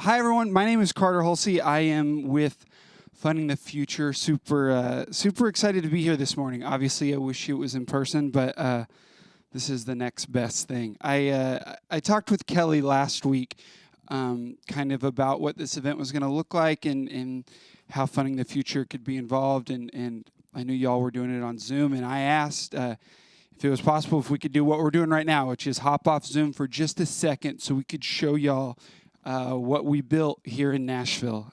Hi, everyone. My name is Carter Hulsey. I am with Funding the Future. Super excited to be here this morning. Obviously, I wish it was in person, but this is the next best thing. I talked with Kelly last week, kind of about what this event was going to look like and how Funding the Future could be involved. And I knew y'all were doing it on Zoom, and I asked if it was possible if we could do what we're doing right now, which is hop off Zoom for just a second so we could show y'all what we built here in Nashville.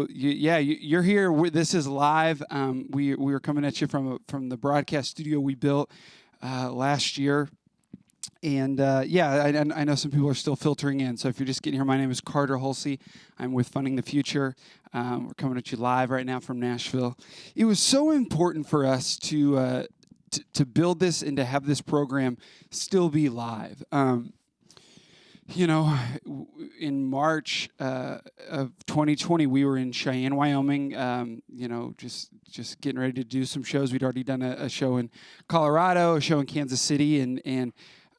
You're here. This is live. We were coming at you from the broadcast studio we built last year. And I know some people are still filtering in. So if you're just getting here, my name is Carter Hulsey. I'm with Funding the Future. We're coming at you live right now from Nashville. It was so important for us to build this and to have this program still be live. In March of 2020, we were in Cheyenne, Wyoming, just getting ready to do some shows. We'd already done a show in Colorado, a show in Kansas City, and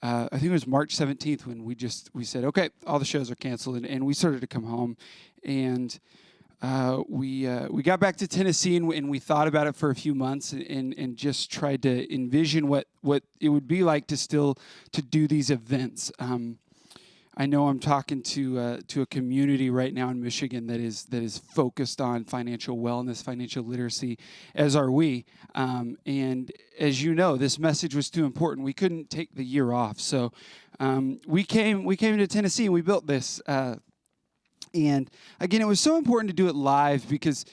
I think it was March 17th when we said, okay, all the shows are canceled, and we started to come home. And we got back to Tennessee, and we thought about it for a few months and just tried to envision what it would be like to do these events. I know I'm talking to a community right now in Michigan that is focused on financial wellness, financial literacy, as are we. And as you know, this message was too important. We couldn't take the year off, so we came to Tennessee and we built this. And again, it was so important to do it live because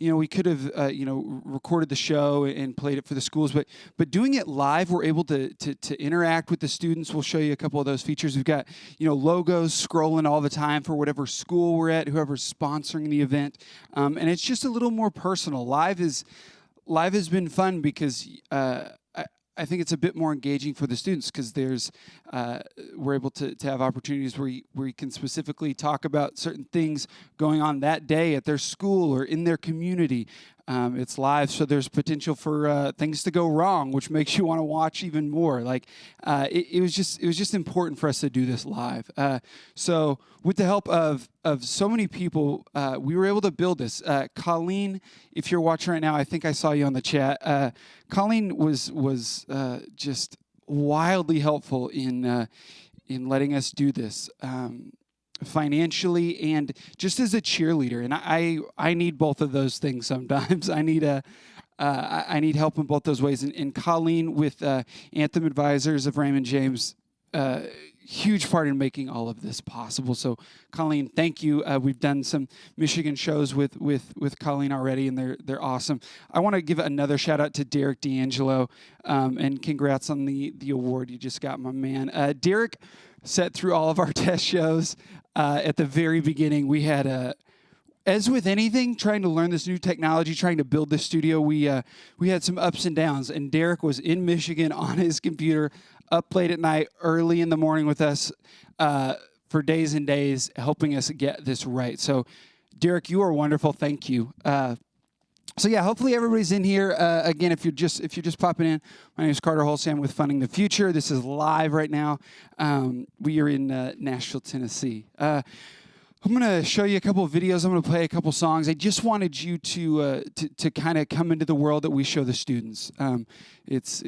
we could have recorded the show and played it for the schools, but doing it live, we're able to interact with the students. We'll show you a couple of those features. We've got logos scrolling all the time for whatever school we're at, whoever's sponsoring the event, and it's just a little more personal. Live has been fun because I think it's a bit more engaging for the students because we're able to have opportunities where you can specifically talk about certain things going on that day at their school or in their community. It's live, so there's potential for things to go wrong, which makes you want to watch even more. It was just important for us to do this live. So with the help of so many people, we were able to build this. Colleen, if you're watching right now, I think I saw you on the chat. Colleen was just wildly helpful in letting us do this. Financially and just as a cheerleader, and I need both of those things sometimes. I need help in both those ways. And Colleen with Anthem Advisors of Raymond James, huge part in making all of this possible. So Colleen, thank you. We've done some Michigan shows with Colleen already, and they're awesome. I want to give another shout out to Derek D'Angelo, and congrats on the award you just got, my man. Derek sat through all of our test shows. At the very beginning, we had as with anything, trying to learn this new technology, trying to build this studio, we had some ups and downs. And Derek was in Michigan on his computer, up late at night, early in the morning with us for days and days, helping us get this right. So, Derek, you are wonderful. Thank you. Hopefully everybody's in here. Again, if you're just popping in, my name is Carter Hulsey. I'm with Funding the Future. This is live right now. We are in Nashville, Tennessee. I'm going to show you a couple of videos. I'm going to play a couple songs. I just wanted you to kind of come into the world that we show the students. It's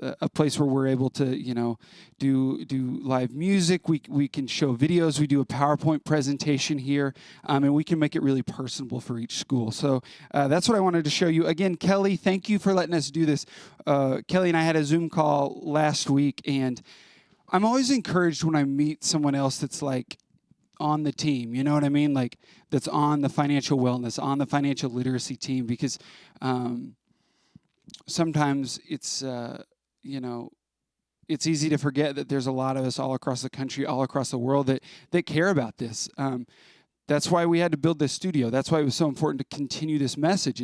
a place where we're able to do live music. We can show videos. We do a PowerPoint presentation here, and we can make it really personable for each school. So that's what I wanted to show you. Again, Kelly, thank you for letting us do this. Kelly and I had a Zoom call last week, and I'm always encouraged when I meet someone else that's like on the team, you know what I mean? Like that's on the financial wellness, on the financial literacy team, because sometimes it's easy to forget that there's a lot of us all across the country, all across the world that care about this. That's why we had to build this studio. That's why it was so important to continue this message.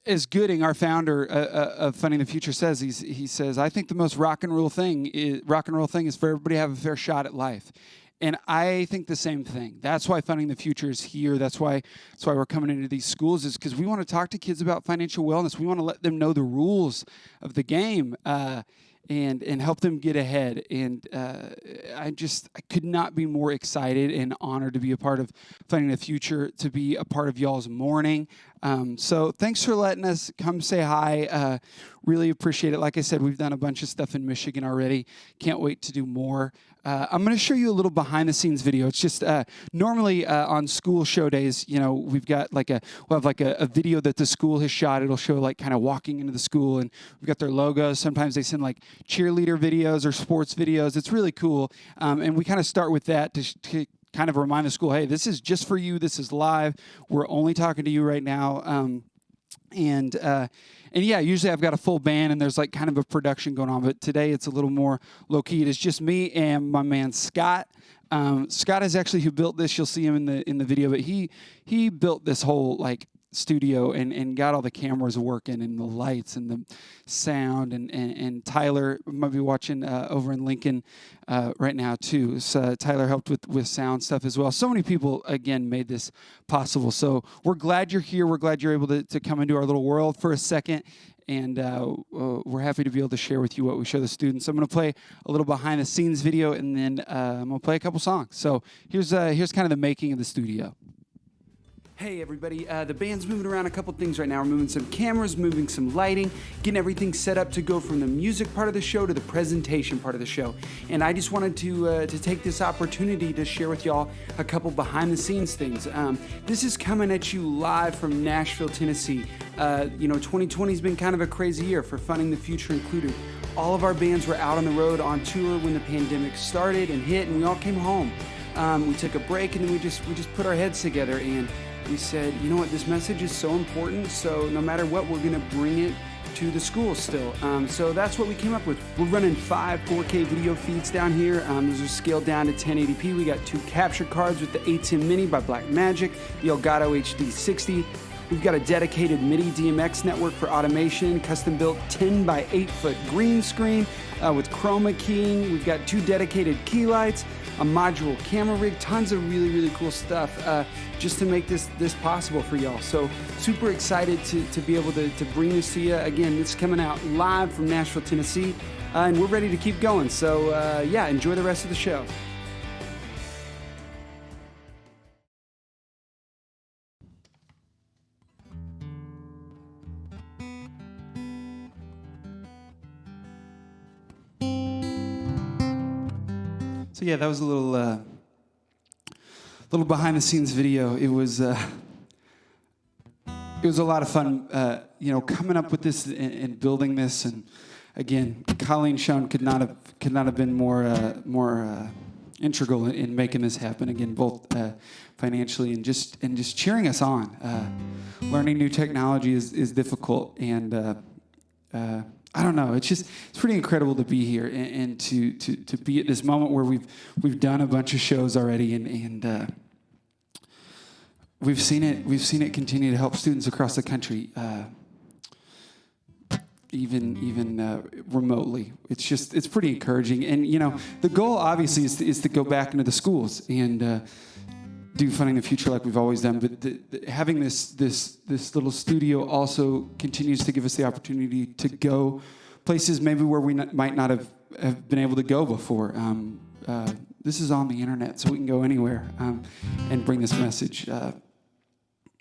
As Gooding, our founder of Funding the Future, says, he says, I think the most rock and roll thing is for everybody to have a fair shot at life. And I think the same thing. That's why Funding the Future is here. That's why we're coming into these schools, is because we want to talk to kids about financial wellness. We want to let them know the rules of the game. and help them get ahead. And I could not be more excited and honored to be a part of Finding the Future, to be a part of y'all's morning. So thanks for letting us come say hi. Really appreciate it. Like I said, we've done a bunch of stuff in Michigan already. Can't wait to do more. I'm going to show you a little behind the scenes video. It's just normally on school show days, we've got we'll have a video that the school has shot. It'll show like kind of walking into the school, and we've got their logos. Sometimes they send like cheerleader videos or sports videos. It's really cool. And we kind of start with that to kind of remind the school, hey, this is just for you. This is live. We're only talking to you right now. And yeah, usually I've got a full band and there's like kind of a production going on, but today it's a little more low key. It is just me and my man Scott. Scott is actually who built this. You'll see him in the video, but he built this whole like studio and got all the cameras working and the lights and the sound, and Tyler might be watching over in Lincoln right now too. So Tyler helped with sound stuff as well. So many people again made this possible. So we're glad you're here. We're glad you're able to come into our little world for a second. And we're happy to be able to share with you what we show the students. I'm going to play a little behind the scenes video, and then I'm going to play a couple songs. So here's kind of the making of the studio. Hey everybody, the band's moving around a couple things right now. We're moving some cameras, moving some lighting, getting everything set up to go from the music part of the show to the presentation part of the show. And I just wanted to take this opportunity to share with y'all a couple behind the scenes things. This is coming at you live from Nashville, Tennessee. 2020's been kind of a crazy year for Funding the Future included. All of our bands were out on the road on tour when the pandemic started and hit, and we all came home. We took a break, and then we just put our heads together, and we said, you know what, this message is so important, so no matter what, we're going to bring it to the schools still. So that's what we came up with. We're running 5 4K video feeds down here. Those are scaled down to 1080p. We got 2 capture cards with the A10 Mini by Blackmagic, the Elgato HD60. We've got a dedicated MIDI DMX network for automation, custom built 10 by 8 foot green screen with chroma keying. We've got 2 dedicated key lights, a modular camera rig, tons of really, really cool stuff just to make this possible for y'all. So super excited to be able to bring this to you. Again, it's coming out live from Nashville, Tennessee, and we're ready to keep going. So yeah, enjoy the rest of the show. So yeah, that was a little behind the scenes video. It was a lot of fun, coming up with this and building this. And again, Colleen Schoen could not have been more integral in making this happen. Again, both financially and just cheering us on. Learning new technology is difficult, and I don't know. It's pretty incredible to be here and to be at this moment where we've done a bunch of shows already, and we've seen it continue to help students across the country, even remotely. It's pretty encouraging, and the goal obviously is to go back into the schools and do Funding the Future like we've always done. But having this little studio also continues to give us the opportunity to go places maybe where we might not have been able to go before. This is on the internet, so we can go anywhere and bring this message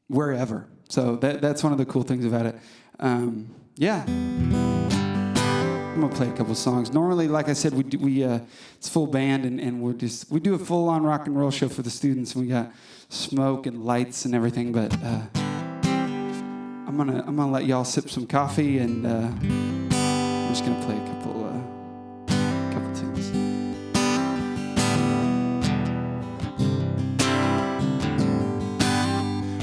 wherever. So that's one of the cool things about it. Yeah. I'm gonna play a couple songs. Normally, like I said, it's full band, and we do a full-on rock and roll show for the students. And we got smoke and lights and everything. But I'm gonna let y'all sip some coffee, and I'm just gonna play a couple tunes.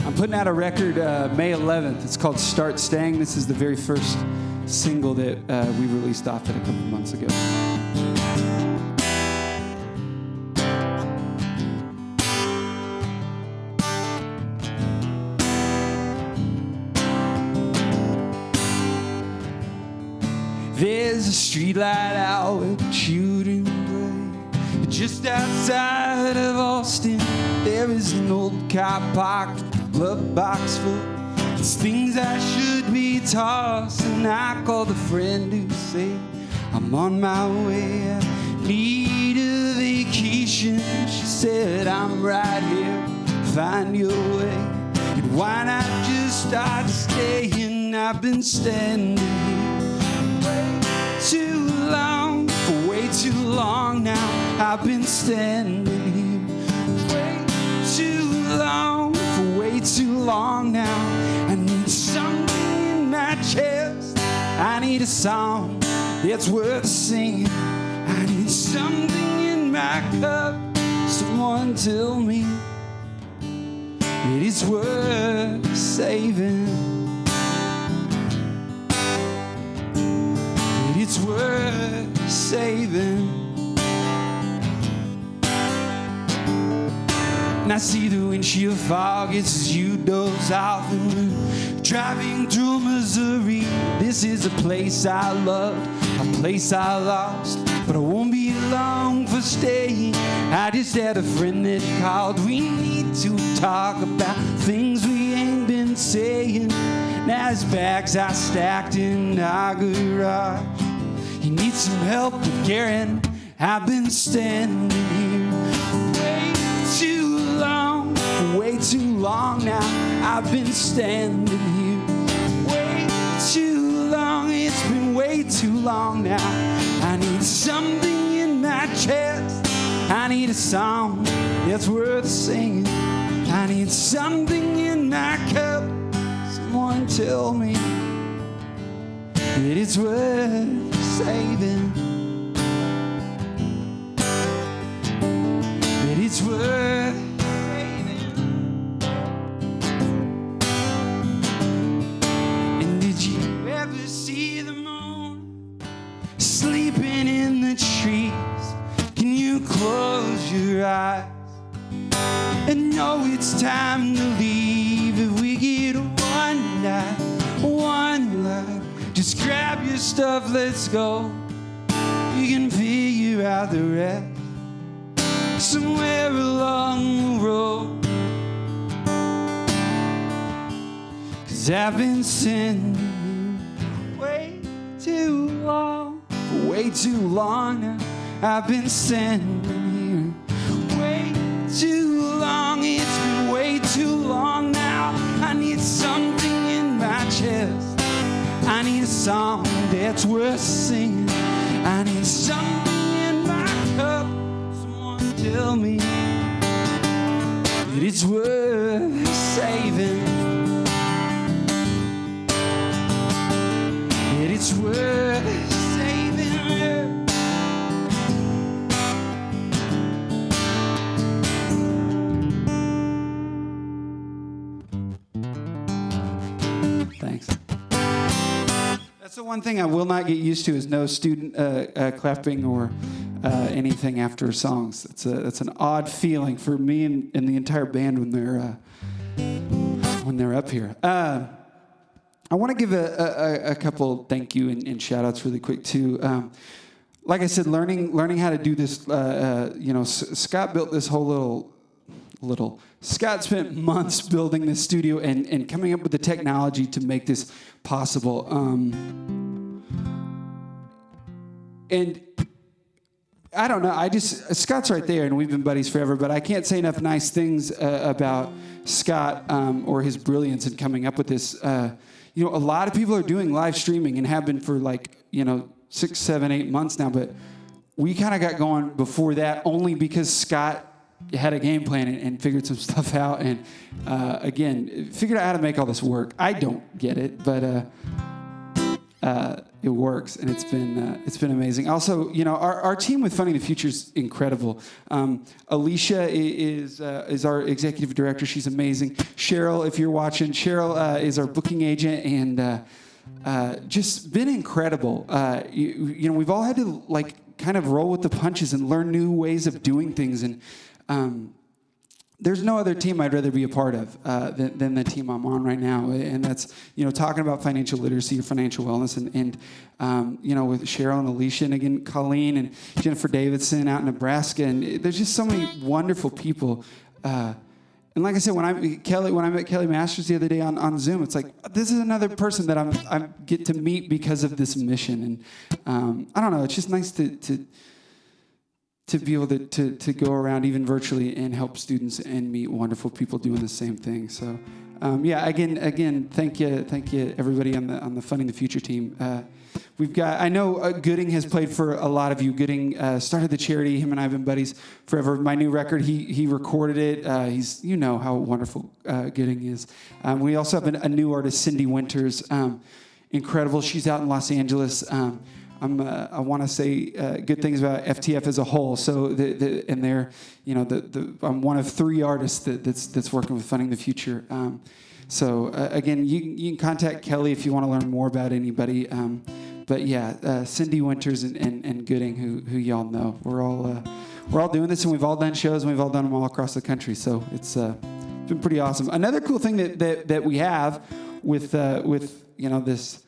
I'm putting out a record May 11th. It's called Start Staying. This is the very first single that we released off it a couple months ago. There's a streetlight out where the children play. Just outside of Austin, there is an old car parked with a glove box full. It's things I should be tossing. I call the friend who said I'm on my way. I need a vacation. She said, I'm right here. Find your way. And why not just start staying? I've been standing here way too long, for way too long now. I've been standing here way too long, for way too long now. I need something in my chest. I need a song that's worth singing. I need something in my cup. Someone tell me it is worth saving. It's worth saving. And I see the windshield fog, it's as you doze off, and we're driving through Missouri. This is a place I loved, a place I lost, but I won't be long for staying. I just had a friend that called. We need to talk about things we ain't been saying. Now his bags are stacked in our garage. He needs some help with Garen. I've been standing here way too long, way too long now. I've been standing here way too long. It's been way too long now. I need something in my chest. I need a song that's worth singing. I need something in my cup. Someone tell me that it's worth saving. That it's worth saving. And did you ever see the moon sleeping in the trees? Can you close your eyes and know it's time to leave? If we get one night, one life, just grab your stuff, let's go. You can figure out the rest somewhere along the road. 'Cause I've been sending you way too long, way too long now. I've been sending you way too long. It's been way too long now. I need something in my chest. I need a song that's worth singing. I need something in my cup. Someone tell me that it's worth saving. That it's worth saving. Thanks. That's the one thing I will not get used to is no student clapping or anything after songs. That's an odd feeling for me and the entire band when they're up here. I want to give a couple thank you and shout outs really quick too. Like I said, learning how to do this. Scott built this whole little. Scott spent months building this studio and coming up with the technology to make this possible. And I don't know, Scott's right there, and we've been buddies forever, but I can't say enough nice things about Scott or his brilliance in coming up with this. A lot of people are doing live streaming and have been for 6, 7, 8 months now, but we kind of got going before that only because Scott had a game plan and figured some stuff out, and again, figured out how to make all this work. I don't get it, but it works, and it's been amazing. Also, our team with Funding the Future is incredible. Alicia is our executive director. She's amazing. Cheryl, if you're watching, Cheryl is our booking agent, and just been incredible. We've all had to kind of roll with the punches and learn new ways of doing things, and there's no other team I'd rather be a part of than the team I'm on right now, and that's talking about financial literacy or financial wellness, and with Cheryl and Alicia, and again Colleen and Jennifer Davidson out in Nebraska, and there's just so many wonderful people And like I said, when I met Kelly Masters the other day on Zoom, it's like, this is another person that I get to meet because of this mission. And I don't know, it's just nice to be able to go around even virtually and help students and meet wonderful people doing the same thing. So yeah, again, thank you everybody on the Funding the Future team. We've got, I know Gooding has played for a lot of you. Gooding started the charity. Him and I have been buddies forever. My new record, he recorded it. You know how wonderful Gooding is. We also have a new artist, Cindy Winters. Incredible. She's out in Los Angeles. I want to say good things about FTF as a whole. So, and they're, I'm one of 3 artists that's working with Funding the Future. So again, you can contact Kelly if you want to learn more about anybody. But yeah, Cindy Winters and Gooding, who y'all know, we're all doing this, and we've all done shows, and we've all done them all across the country. So it's been pretty awesome. Another cool thing that we have with this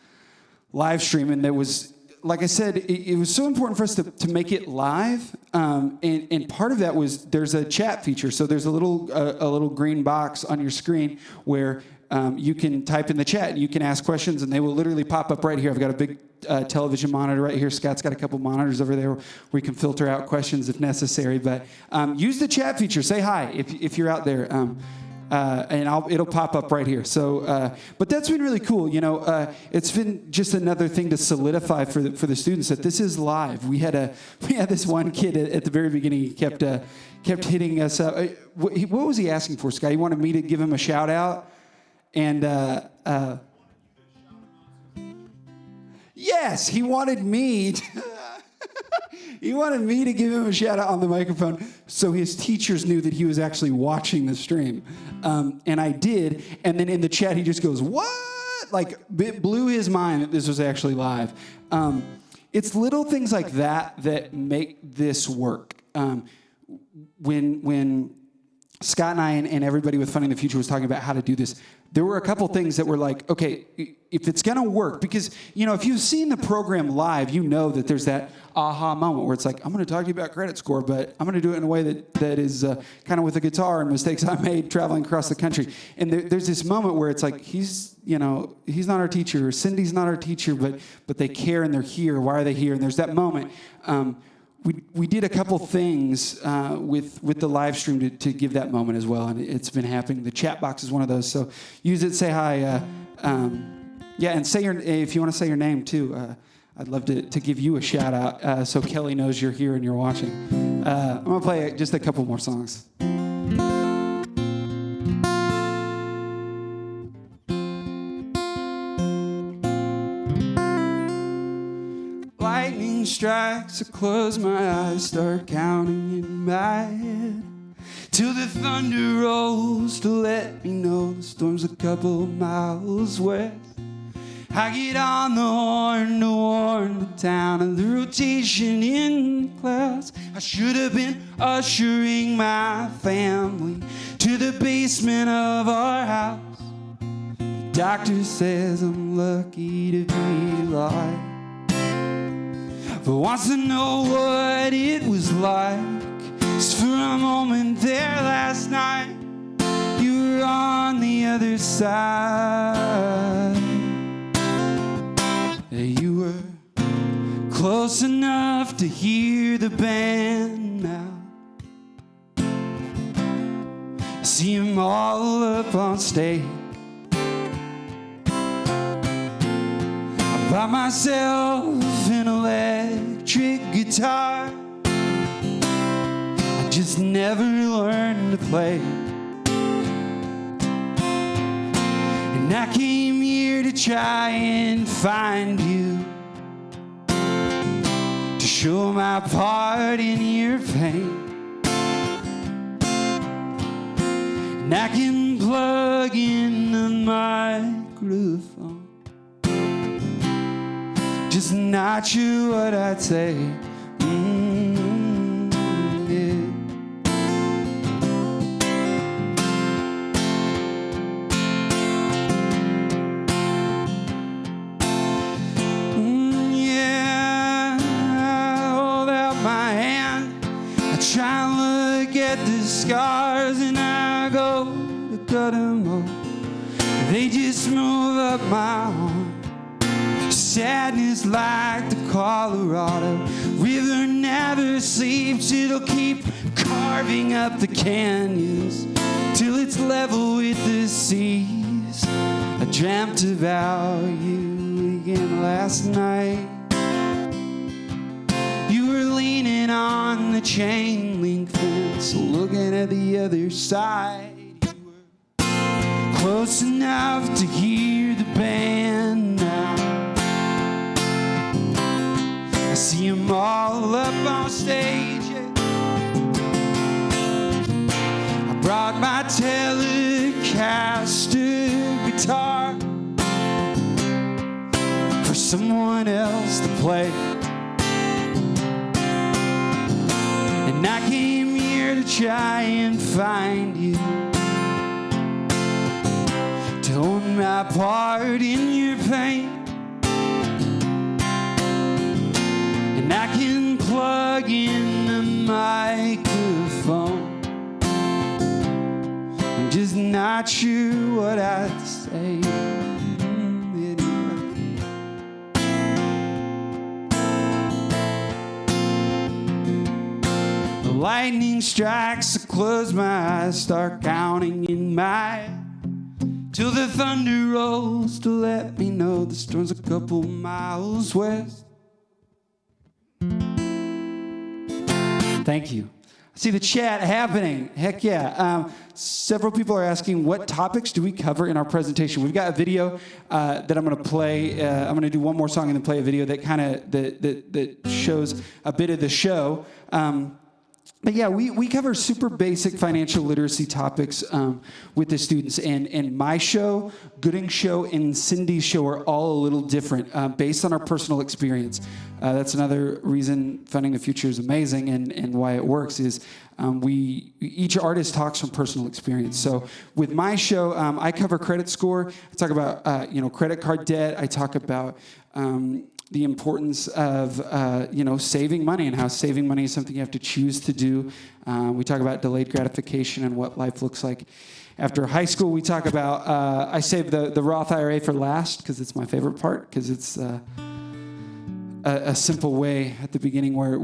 live stream, and that was, like I said, it was so important for us to make it live, and part of that was there's a chat feature. So there's a little green box on your screen where you can type in the chat and you can ask questions, and they will literally pop up right here. I've got a big television monitor right here. Scott's got a couple monitors over there where we can filter out questions if necessary. But use the chat feature. Say hi if you're out there. And it'll pop up right here. So, but that's been really cool. It's been just another thing to solidify for the students that this is live. We had this one kid at the very beginning. He kept hitting us up. What was he asking for, Scott? He wanted me to give him a shout out, and yes, he wanted me. He wanted me to give him a shout out on the microphone so his teachers knew that he was actually watching the stream. And I did. And then in the chat, he just goes, what? Like, it blew his mind that this was actually live. It's little things like that make this work. When Scott and I and everybody with Funding the Future was talking about how to do this, there were a couple things that were like, okay, if it's going to work, because, if you've seen the program live, you know that there's that aha moment where it's like, I'm going to talk to you about credit score, but I'm going to do it in a way that is kind of with a guitar and mistakes I made traveling across the country. And there's this moment where it's like, he's not our teacher, or Cindy's not our teacher, but they care and they're here. Why are they here? And there's that moment. We did a couple things with the live stream to give that moment as well, and it's been happening. The chat box is one of those, so use it. Say hi, and say if you want to say your name too. I'd love to give you a shout out so Kelly knows you're here and you're watching. I'm gonna play just a couple more songs. Lightning strikes, I close my eyes, start counting in my head, till the thunder rolls to let me know the storm's a couple miles west. I get on the horn to warn the town of the rotation in clouds. I should have been ushering my family to the basement of our house. The doctor says I'm lucky to be alive, but wants to know what it was like. Just for a moment there last night, you were on the other side. You were close enough to hear the band now. I see them all up on stage. I bought myself an electric guitar. I just never learned to play. And I came here to try and find you, to show my part in your pain. And I can plug in the microphone, just not sure what I'd say. Yeah. try and look at the scars, and I go to cut them off. They just move up my arm. Sadness like the Colorado River never sleeps. It'll keep carving up the canyons till it's level with the seas. I dreamt about you again last night. You were leaning on the chain link fence, looking at the other side. You were close enough to hear the band now. I see them all up on stage. I brought my Telecaster guitar for someone else to play. And I came here to try and find you, to own my part in your pain. And I can plug in the microphone. I'm just not sure what I'd say anyway. The lightning strikes, I close my eyes, start counting in my till the thunder rolls to let me know the storm's a couple miles west. Thank you. I see the chat happening. Heck yeah. Several people are asking, what topics do we cover in our presentation? We've got a video that I'm going to play. I'm going to do one more song and then play a video that kind of that shows a bit of the show. But yeah, we cover super basic financial literacy topics with the students. And my show, Gooding's show, and Cindy's show are all a little different based on our personal experience. That's another reason Funding the Future is amazing and why it works is each artist talks from personal experience. So with my show, I cover credit score. I talk about credit card debt. I talk about the importance of saving money and how saving money is something you have to choose to do. We talk about delayed gratification and what life looks like after high school. We talk about I save the Roth IRA for last because it's my favorite part, because it's a simple way at the beginning where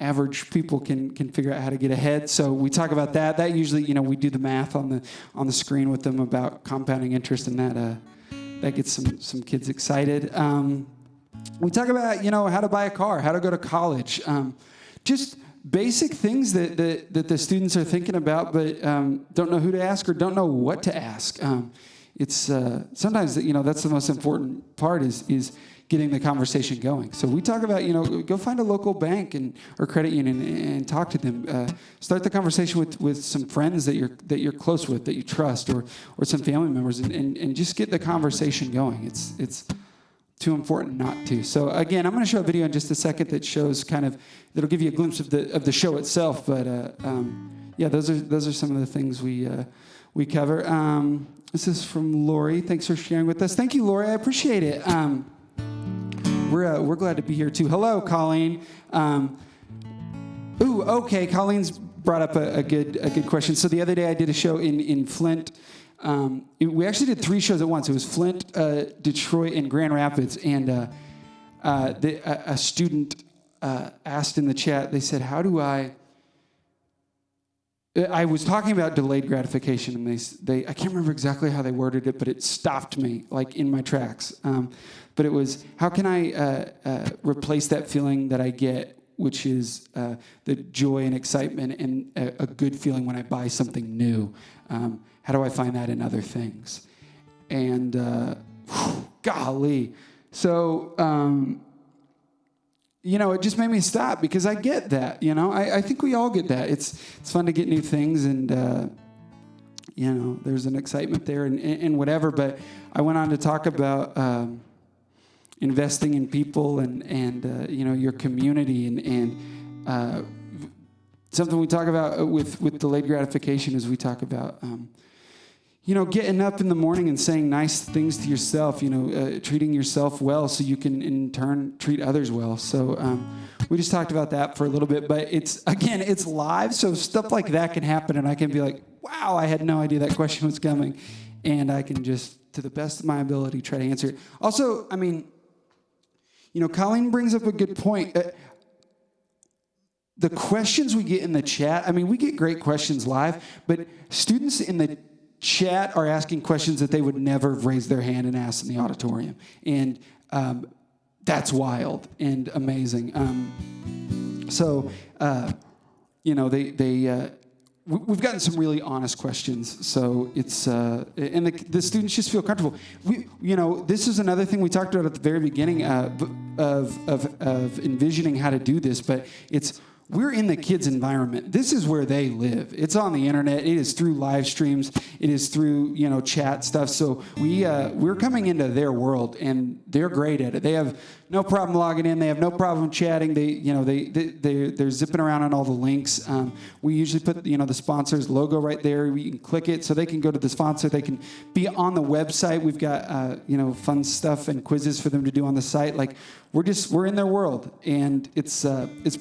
average people can figure out how to get ahead. So we talk about that. That usually, we do the math on the screen with them about compounding interest, and that gets some kids excited. We talk about, how to buy a car, how to go to college, just basic things that the students are thinking about, but don't know who to ask or don't know what to ask. It's sometimes that's the most important part is getting the conversation going. So we talk about go find a local bank or credit union and talk to them. Start the conversation with some friends that you're close with, that you trust, or some family members, and just get the conversation going. It's too important not to. So again, I'm going to show a video in just a second that shows that'll give you a glimpse of the show itself. But yeah, those are some of the things we cover. This is from Lori. Thanks for sharing with us. Thank you, Lori. I appreciate it. We're glad to be here too. Hello, Colleen. Okay. Colleen's brought up a good question. So the other day I did a show in Flint. We actually did 3 shows at once. It was Flint, Detroit, and Grand Rapids. And a student asked in the chat. They said, "How do I?" I was talking about delayed gratification, and they I can't remember exactly how they worded it, but it stopped me in my tracks. But it was, how can I replace that feeling that I get, which is the joy and excitement and a good feeling when I buy something new? How do I find that in other things? And golly. So, it just made me stop, because I get that, I think we all get that. It's fun to get new things, and, there's an excitement there and whatever. But I went on to talk about investing in people and your community and something we talk about with delayed gratification is we talk about getting up in the morning and saying nice things to yourself, treating yourself well so you can in turn treat others well. So we just talked about that for a little bit, but it's live, so stuff like that can happen, and I can be like, wow, I had no idea that question was coming, and I can just, to the best of my ability, try to answer it. Also, Colleen brings up a good point. The questions we get in the chat, we get great questions live, but students in the chat are asking questions that they would never have raised their hand and asked in the auditorium. And that's wild and amazing. We've gotten some really honest questions, so it's and the students just feel comfortable. This is another thing we talked about at the very beginning of envisioning how to do this, but we're in the kids' environment. This is where they live. It's on the internet. It is through live streams. It is through chat stuff. So we're coming into their world, and they're great at it. They have no problem logging in. They have no problem chatting. They're zipping around on all the links. We usually put the sponsor's logo right there. You can click it so they can go to the sponsor. They can be on the website. We've got fun stuff and quizzes for them to do on the site. Like we're in their world, and it's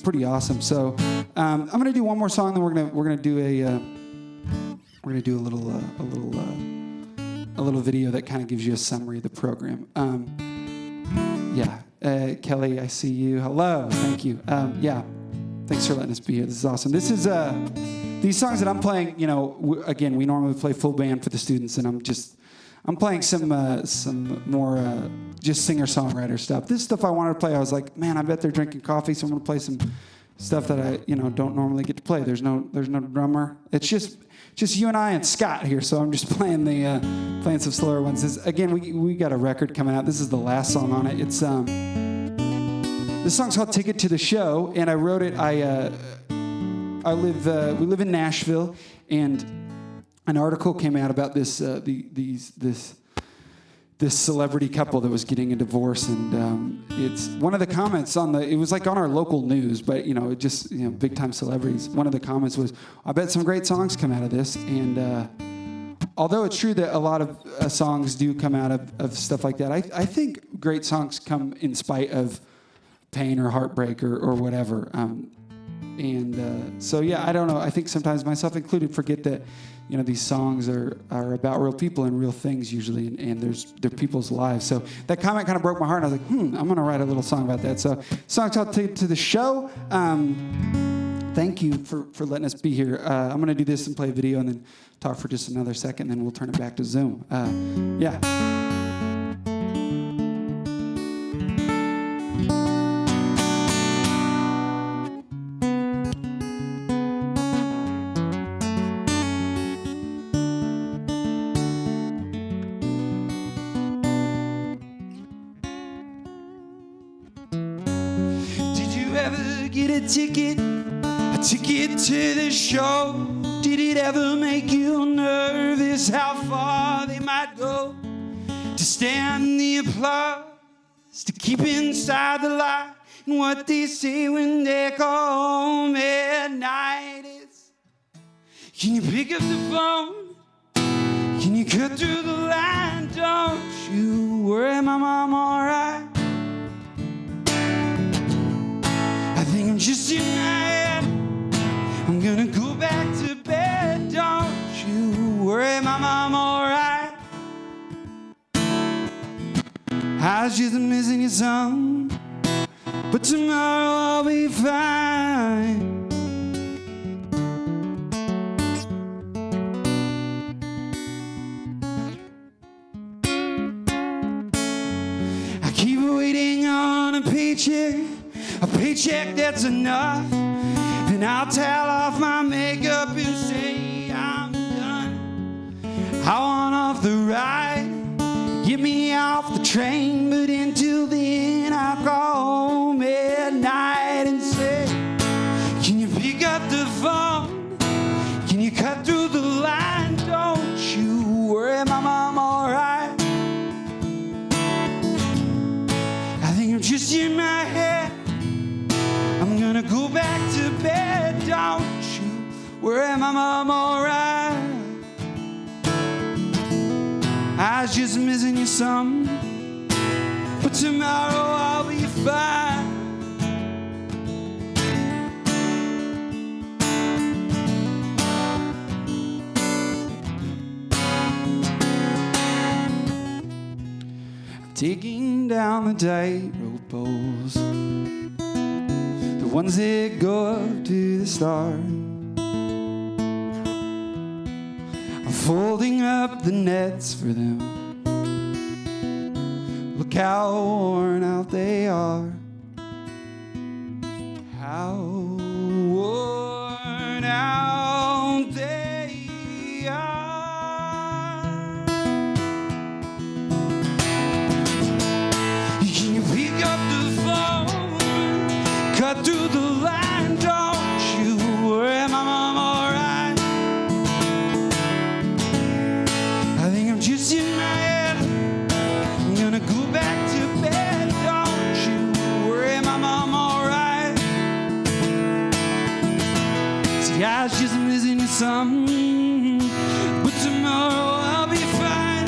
pretty awesome. So I'm gonna do one more song, then we're gonna do a little video that kind of gives you a summary of the program. Kelly, I see you. Hello, thank you. Thanks for letting us be here. This is awesome. This is these songs that I'm playing. Again, we normally play full band for the students, and I'm playing some more just singer-songwriter stuff. This stuff I wanted to play, I was like, man, I bet they're drinking coffee, so I'm gonna play some stuff that I don't normally get to play. There's no drummer. It's just you and I and Scott here, so I'm just playing some slower ones. Again, we got a record coming out. This is the last song on it. It's this song's called "Ticket to the Show," and I wrote it. We live in Nashville, and an article came out about this celebrity couple that was getting a divorce, and it's one of the comments it was like on our local news, but big time celebrities. One of the comments was, "I bet some great songs come out of this," and although it's true that a lot of songs do come out of stuff like that, I think great songs come in spite of pain or heartbreak or whatever. I don't know. I think sometimes, myself included, forget that these songs are about real people and real things usually, and they're people's lives. So that comment kind of broke my heart, and I was like, I'm going to write a little song about that. So song called "Ticket to the Show." Thank you for letting us be here. I'm going to do this and play a video and then talk for just another second, then we'll turn it back to Zoom. Get a ticket to the show? Did it ever make you nervous how far they might go? To stand the applause, to keep inside the light, and what they say when they call home at night is, can you pick up the phone? Can you cut through the line? Don't you worry, my mom, alright? I think I'm just in my head. I'm gonna go back to bed. Don't you worry, my mom, alright? I was just missing you some, but tomorrow I'll be fine. I keep waiting on a paycheck that's enough. Then I'll towel off my makeup and say I'm done. I want off the ride, get me off the train, but until then I'll call home at night and say, can you pick up the phone? Can you cut through the line? Don't you worry, my mom, alright? I think I'm just in my head. I'm gonna go back to bed. Don't you worry, my mom, alright? I was just missing you some, but tomorrow I'll be fine. Taking down the tightrope poles, the ones that go up to the stars. I'm folding up the nets for them. Look how worn out they are. How worn out they are. Can you pick up the phone, cut through the line? Don't you worry, Mama, I'm alright. I think I'm just in my head. I'm gonna go back to bed. Don't you worry, Mama, I'm alright. See, I was just missing you some, but tomorrow I'll be fine.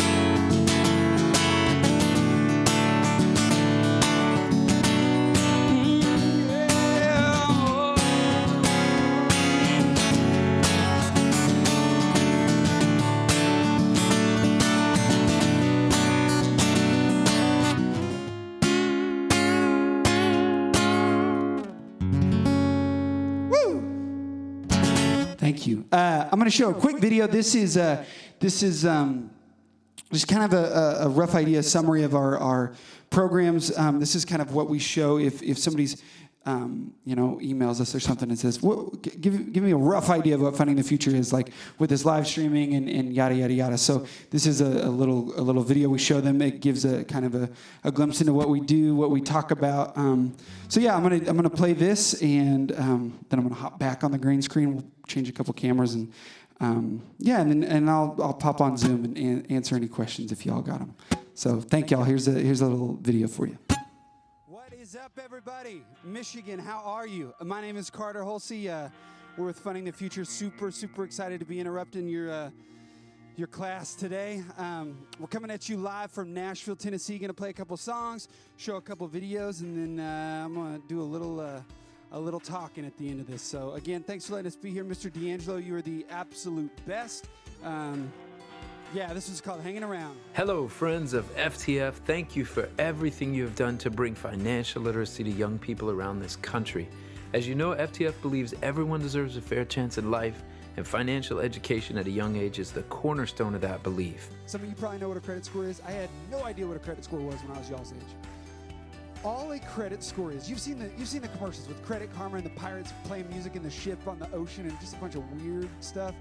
Thank you. I'm going to show a quick video. This is just kind of a rough idea, summary of our programs. This is kind of what we show if somebody's emails us or something and says, give me a rough idea of what Funding the Future is like with this live streaming and yada yada yada. So this is a little video we show them. It gives a kind of a glimpse into what we do, what we talk about. So yeah, I'm gonna play this, and then I'm gonna hop back on the green screen. We'll change a couple cameras, and and I'll pop on Zoom and answer any questions if y'all got them. So thank y'all. Here's a little video for you. What is up, everybody? Michigan, how are you? My name is Carter Holsey. We're with Funding the Future. Super excited to be interrupting your class today. We're coming at you live from Nashville, Tennessee. Going to play a couple songs, show a couple videos, and then I'm going to do a little talking at the end of this. So again, thanks for letting us be here. Mr. D'Angelo, you are the absolute best. This is called Hanging Around. Hello, friends of FTF. Thank you for everything you have done to bring financial literacy to young people around this country. As you know, FTF believes everyone deserves a fair chance in life, and financial education at a young age is the cornerstone of that belief. Some of you probably know what a credit score is. I had no idea what a credit score was when I was y'all's age. All a credit score is, you've seen the commercials with Credit Karma and the pirates playing music in the ship on the ocean and just a bunch of weird stuff.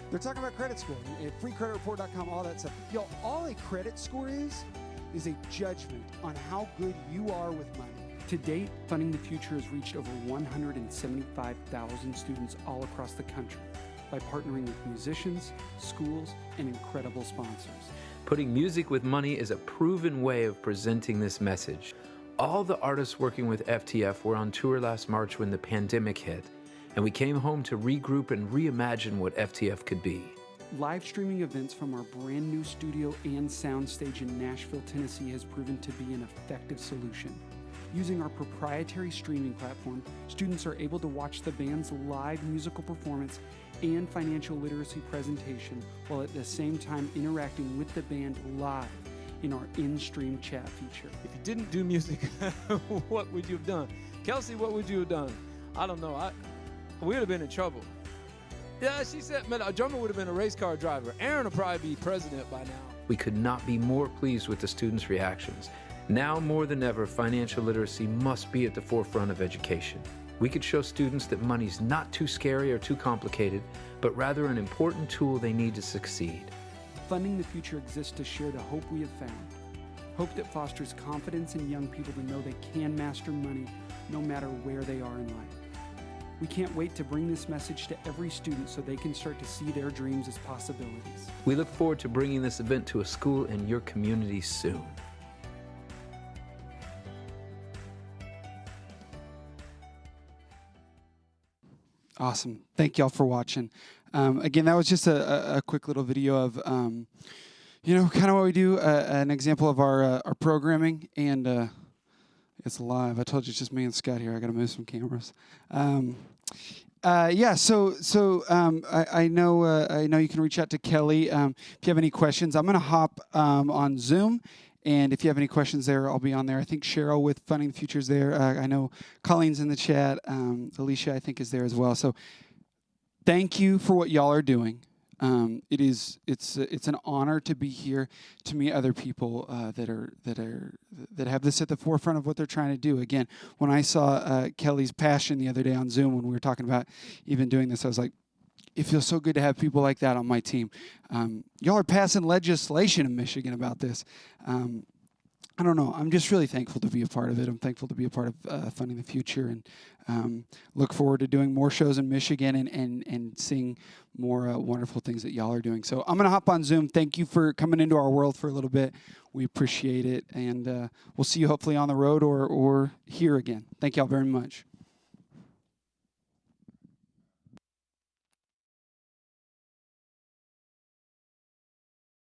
They're talking about credit score, freecreditreport.com, all that stuff. Yo, all a credit score is a judgment on how good you are with money. To date, Funding the Future has reached over 175,000 students all across the country by partnering with musicians, schools, and incredible sponsors. Putting music with money is a proven way of presenting this message. All the artists working with FTF were on tour last March when the pandemic hit, and we came home to regroup and reimagine what FTF could be. Live streaming events from our brand new studio and soundstage in Nashville, Tennessee has proven to be an effective solution. Using our proprietary streaming platform, students are able to watch the band's live musical performance and financial literacy presentation while at the same time interacting with the band live in our in-stream chat feature. If you didn't do music, what would you have done? Kelsey, what would you have done? I don't know. We would have been in trouble. Yeah, she said, man, a drummer would have been a race car driver. Aaron will probably be president by now. We could not be more pleased with the students' reactions. Now more than ever, financial literacy must be at the forefront of education. We could show students that money's not too scary or too complicated, but rather an important tool they need to succeed. Funding the Future exists to share the hope we have found. Hope that fosters confidence in young people to know they can master money no matter where they are in life. We can't wait to bring this message to every student so they can start to see their dreams as possibilities. We look forward to bringing this event to a school in your community soon. Awesome. Thank y'all for watching. Again, that was just a quick little video of, kind of what we do, an example of our programming, and it's live. I told you it's just me and Scott here. I got to move some cameras. I know you can reach out to Kelly if you have any questions. I'm going to hop on Zoom, and if you have any questions there, I'll be on there. I think Cheryl with Funding the Future is there. I know Colleen's in the chat. Alicia, I think, is there as well. So thank you for what y'all are doing. It's an honor to be here to meet other people that have this at the forefront of what they're trying to do. Again, when I saw Kelly's passion the other day on Zoom when we were talking about even doing this, I was like, it feels so good to have people like that on my team. Y'all are passing legislation in Michigan about this. I don't know. I'm just really thankful to be a part of it. I'm thankful to be a part of Funding the Future, and look forward to doing more shows in Michigan and seeing more wonderful things that y'all are doing. So I'm going to hop on Zoom. Thank you for coming into our world for a little bit. We appreciate it, and we'll see you hopefully on the road or here again. Thank y'all very much.